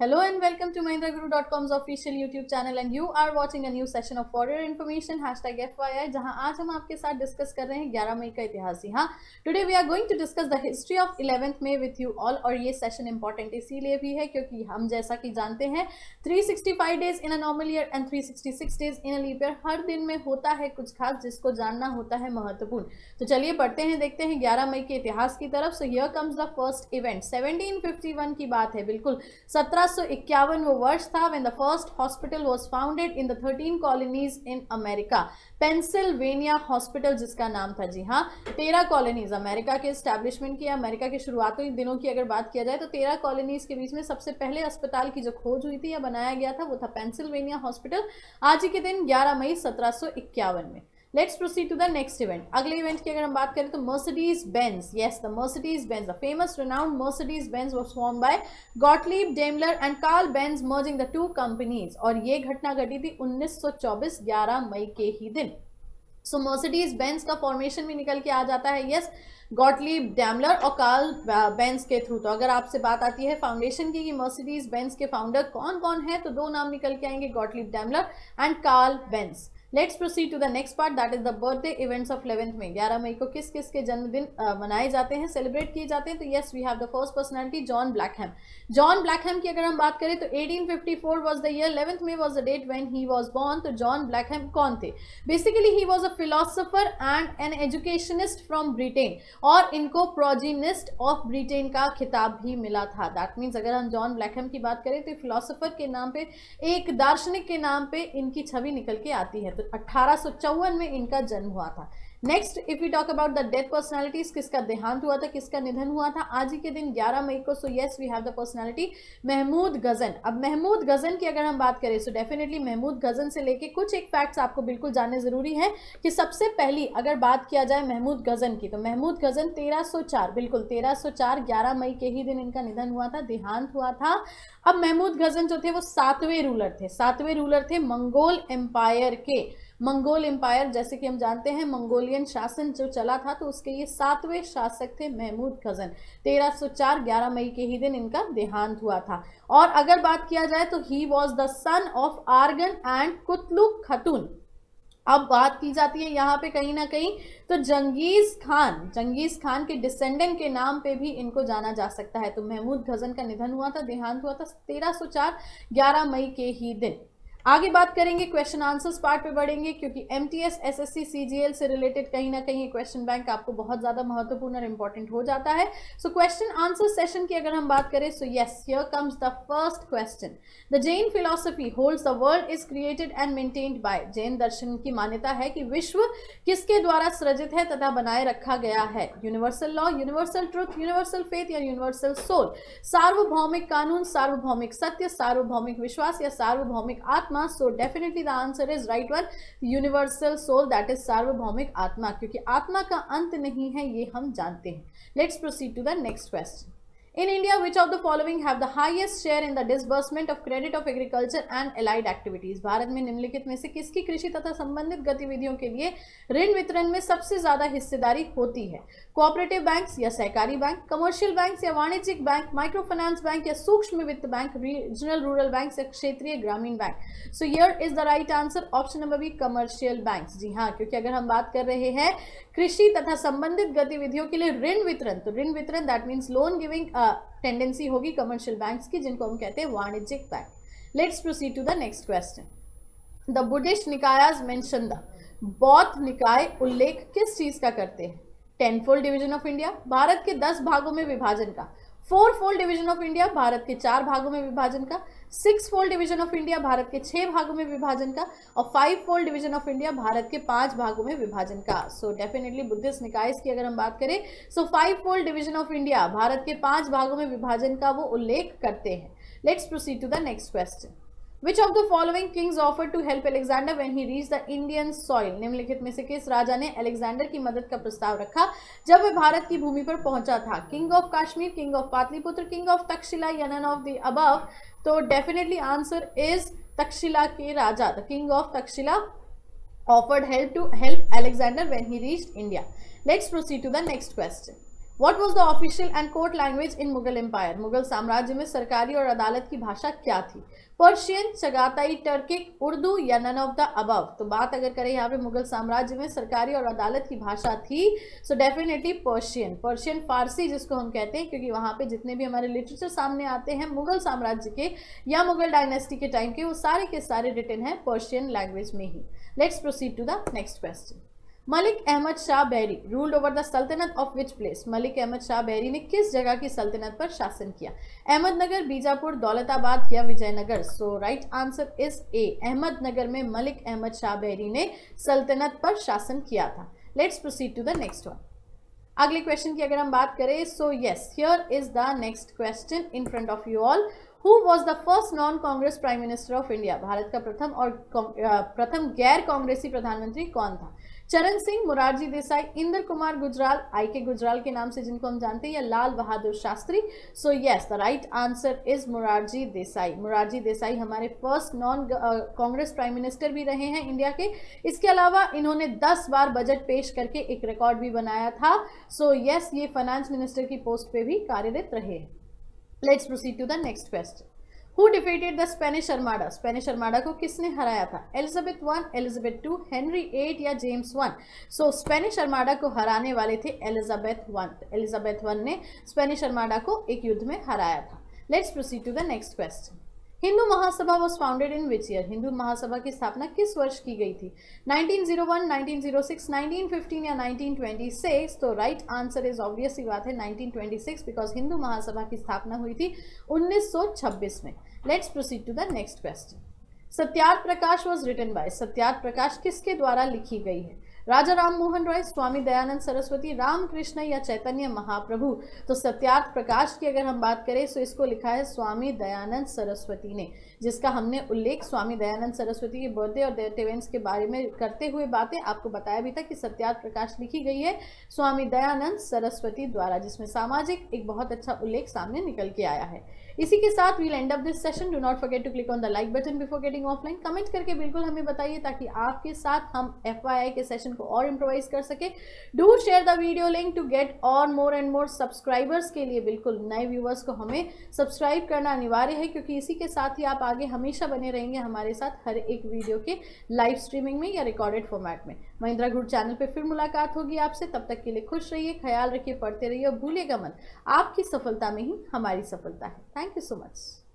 Hello and welcome to MahindraGuru.com's official YouTube channel and you are watching a new session of For Your Information #FYI जहां आज हम आपके साथ discuss कर रहे हैं 11 मई का इतिहास। हाँ, today we are going to discuss the history of 11th May with you all. और ये सेशन इंपॉर्टेंट इसीलिए भी है क्योंकि हम जैसा कि जानते हैं 365 days in a normal year and 366 days in a leap year, हर दिन में होता है कुछ खास जिसको जानना होता है महत्वपूर्ण। तो चलिए बढ़ते हैं, देखते हैं 11 मई के इतिहास की तरफ। So here comes the first event. 1751 की बात है, बिल्कुल 1751 वो वर्ष था when the first hospital was founded in the 13 colonies in America. Pennsylvania hospital जिसका नाम था, जी हाँ, 13 कॉलोनीज अमेरिका के एस्टैब्लिशमेंट की, अमेरिका के शुरुआती दिनों की अगर बात किया जाए तो 13 कॉलोनीज के बीच में सबसे पहले अस्पताल की जो खोज हुई थी या बनाया गया था वो था पेंसिल्वेनिया हॉस्पिटल, आज ही के दिन 11 मई 1751 में। Let's proceed to the next event. अगले इवेंट की अगर हम बात करें तो Mercedes Benz, yes the Mercedes Benz, the famous renowned Mercedes Benz was formed by Gottlieb Daimler and Karl Benz merging the two companies. और ये घटना घटी थी 1924 11 मई के ही दिन। सो मर्सिडीज बेंज का फॉर्मेशन भी निकल के आ जाता है, यस, गॉटलीब डैमलर और कार्ल बेंज के थ्रू। तो अगर आपसे बात आती है फाउंडेशन की कि मर्सिडीज बेंज के फाउंडर कौन कौन है तो दो नाम निकल के आएंगे, Gottlieb Daimler and Karl Benz. Let's proceed to the next part, that is the birthday events of 11th May। 11 मई को किस किस के जन्मदिन मनाए जाते हैं, सेलिब्रेट किए जाते हैं। तो yes, we have the first personality John Blackham. John Blackham की अगर हम बात करें तो 1854 was the year, 11th May was the date when he was born. तो जॉन ब्लैकहैम कौन थे? Basically he was a philosopher and an educationist from Britain, और इनको प्रोजीनिस्ट ऑफ ब्रिटेन का खिताब भी मिला था। दैट मीन्स अगर हम जॉन ब्लैकहैम की बात करें तो फिलोसोफर के नाम पे, एक दार्शनिक के नाम पे इनकी छवि निकल के आती है। तो 1854 में इनका जन्म हुआ था। Next if we talk about the death personalities, किसका देहांत हुआ था, किसका निधन हुआ था आज ही के दिन 11 मई को। So yes, we have the personality Mahmud Ghazni. अब महमूद गजन की अगर हम बात करें सो डेफिनेटली महमूद गजन से लेके कुछ एक फैक्ट्स आपको बिल्कुल जानने जरूरी है कि सबसे पहली अगर बात किया जाए महमूद गजन की तो महमूद गजन 1304, बिल्कुल 1304 11 मई के ही दिन इनका निधन हुआ था, देहांत हुआ था। अब महमूद गजन जो थे वो 7वें रूलर थे, 7वें रूलर थे मंगोल एम्पायर के। मंगोल एम्पायर जैसे कि हम जानते हैं मंगोलियन शासन जो चला था तो उसके ये 7वें शासक थे महमूद गजन। 1304 11 मई के ही दिन इनका देहांत हुआ था। और अगर बात किया जाए तो he was the son of Arghun and Qutlugh Khatun. अब बात की जाती है यहाँ पे कहीं ना कहीं तो जंगीज खान के डिसेंडेंट के नाम पे भी इनको जाना जा सकता है। तो महमूद गजन का निधन हुआ था, देहांत हुआ था 1304 11 मई के ही दिन। आगे बात करेंगे, क्वेश्चन आंसर्स पार्ट पे बढ़ेंगे क्योंकि एमटीएस एसएससी सीजीएल से रिलेटेड कहीं ना कहीं क्वेश्चन बैंक आपको बहुत ज्यादा महत्वपूर्ण और इंपॉर्टेंट हो जाता है। सो क्वेश्चन आंसर सेशन की अगर हम बात करें so yes, here comes the first question. The Jain philosophy holds the world is created and maintained by. Jain दर्शन की मान्यता है कि विश्व किसके द्वारा सृजित है तथा बनाए रखा गया है? Universal law, universal truth, universal faith या यूनिवर्सल सोल? सार्वभौमिक कानून, सार्वभौमिक सत्य, सार्वभौमिक विश्वास या सार्वभौमिक आत्मा? So definitely the answer is right one, universal soul, that is सार्वभौमिक आत्मा, क्योंकि आत्मा का अंत नहीं है ये हम जानते हैं। Let's proceed to the next question. In India, which of the following have the highest share in the disbursement of credit of agriculture and allied activities? Bharat में निम्नलिखित में से किसकी कृषि तथा संबंधित गतिविधियों के लिए ऋण वितरण में सबसे ज्यादा हिस्सेदारी होती है? कोऑपरेटिव बैंक्स या सहकारी बैंक, कमर्शियल बैंक्स या वाणिज्यिक बैंक, माइक्रो फाइनेंस बैंक या सूक्ष्म वित्त बैंक, रीजनल रूरल बैंक या क्षेत्रीय ग्रामीण bank? So here is the right answer option number B, commercial banks. जी हाँ, क्योंकि अगर हम बात कर रहे हैं कृषि तथा संबंधित गतिविधियों के लिए ऋण वितरण, तो ऋण वितरण that means loan giving tendency होगी कमर्शियल बैंक्स की, जिनको हम कहते हैं वाणिज्यिक bank. Let's proceed to the next question. The Buddhist Nikayas mention the. बौद्ध निकाय उल्लेख किस चीज का करते हैं? 10-fold division of India, Bharat के 10 भागों में विभाजन का, 4-fold division of India, Bharat के 4 भागों में विभाजन का, 6-fold division of India, Bharat के 6 भागों में विभाजन का, और 5-fold division of India, Bharat के 5 भागों में विभाजन का। सो डेफिनेटली बुद्धिस्ट निकायस की अगर हम बात करें सो 5-fold division of India, Bharat के 5 भागों में विभाजन का वो उल्लेख करते हैं। Let's proceed to the next question. Which of the following kings offered to help Alexander when he reached the Indian soil? निम्नलिखित में से किस राजा ने अलेक्जेंडर की मदद का प्रस्ताव रखा जब वह भारत की भूमि पर पहुंचा था? King of Kashmir, king of Pataliputra, king of Taxila or none of the above? तो डेफिनेटली आंसर इज तक्षशिला के राजा, the king of Taxila offered help to help Alexander when he reached India. Let's proceed to the next question. What was the official and court language in Mughal empire? Mughal साम्राज्य में सरकारी और अदालत की भाषा क्या थी? पर्शियन, चगाताई, टर्किक, उर्दू या नन ऑफ द अबव? तो बात अगर करें यहाँ पे मुगल साम्राज्य में सरकारी और अदालत की भाषा थी, सो डेफिनेटली पर्शियन फारसी जिसको हम कहते हैं, क्योंकि वहां पे जितने भी हमारे लिटरेचर सामने आते हैं मुगल साम्राज्य के या मुगल डायनेस्टी के टाइम के, वो सारे के सारे रिटन है पर्शियन लैंग्वेज में ही। Let's proceed to the next question. Malik Ahmad Shah Bahri ruled over the saltanat of which place? Malik Ahmad Shah Bahri ने किस जगह की सल्तनत पर शासन किया? अहमदनगर, बीजापुर, दौलताबाद या Vijayanagar? So right answer is A, Ahmednagar में मलिक अहमद शाह बैरी ने सल्तनत पर शासन किया था। Let's proceed to the next one. अगले क्वेश्चन की अगर हम बात करें, so yes, here is the next question in front of you all. Who was the first non-Congress Prime Minister of India? Bharat का प्रथम गैर कांग्रेसी प्रधानमंत्री कौन था? चरण सिंह, मोरारजी देसाई, इंद्र कुमार गुजराल, आई के गुजराल के नाम से जिनको हम जानते हैं, या Lal Bahadur Shastri? So yes, the right answer is Morarji Desai. Morarji Desai हमारे first non Congress prime minister भी रहे हैं इंडिया के। इसके अलावा इन्होंने 10 बार बजट पेश करके एक रिकॉर्ड भी बनाया था। सो यस, ये फाइनेंस मिनिस्टर की पोस्ट पे भी कार्यरत रहे हैं। Let's proceed to the next question. Who defeated the Spanish Armada? Spanish Armada को किसने हराया था? एलिजाबेथ 1, एलिजाबेथ 2, हेनरी 8 या जेम्स 1? सो स्पेनिश अर्माडा को हराने वाले थे एलिजाबेथ 1। एलिजाबेथ 1 ने स्पेनिश अर्माडा को एक युद्ध में हराया था। Let's proceed to the next question. Hindu Mahasabha was founded in which year? Hindu Mahasabha की स्थापना किस वर्ष की गई थी? 1901, 1906, 1915 या 1926? तो राइट आंसर इज ऑब्वियस सी बात है 1926, बिकॉज हिंदू महासभा की स्थापना हुई थी 1926 में। Let's proceed to the next question. Satyarth Prakash was written by? Satyarth Prakash किसके द्वारा लिखी गई है? राजा राम मोहन रॉय, स्वामी दयानंद सरस्वती, रामकृष्ण या चैतन्य महाप्रभु? तो सत्यार्थ प्रकाश की अगर हम बात करें तो इसको लिखा है स्वामी दयानंद सरस्वती ने, जिसका हमने उल्लेख स्वामी दयानंद सरस्वती के बर्थडे और डेट इवेंट्स के बारे में करते हुए बातें आपको बताया भी था कि सत्यार्थ प्रकाश लिखी गई है स्वामी दयानंद सरस्वती द्वारा, जिसमें सामाजिक एक बहुत अच्छा उल्लेख सामने निकल के आया है। इसी के साथ we'll end up this session. Do not forget to click on the like button before getting offline. Comment करके बिल्कुल हमें बताइए ताकि आपके साथ हम FYI के सेशन को और इम्प्रोवाइज कर सके। Do share the video link to get और मोर एंड मोर सब्सक्राइबर्स के लिए बिल्कुल नए व्यूअर्स को हमें सब्सक्राइब करना अनिवार्य है, क्योंकि इसी के साथ ही आप आगे हमेशा बने रहेंगे हमारे साथ हर एक वीडियो के लाइव स्ट्रीमिंग में या रिकॉर्डेड फॉर्मेट में। महिंद्रा ग्रुप चैनल पे फिर मुलाकात होगी आपसे, तब तक के लिए खुश रहिए, ख्याल रखिए, पढ़ते रहिए और भूलिएगा मत, आपकी सफलता में ही हमारी सफलता है। Thank you so much.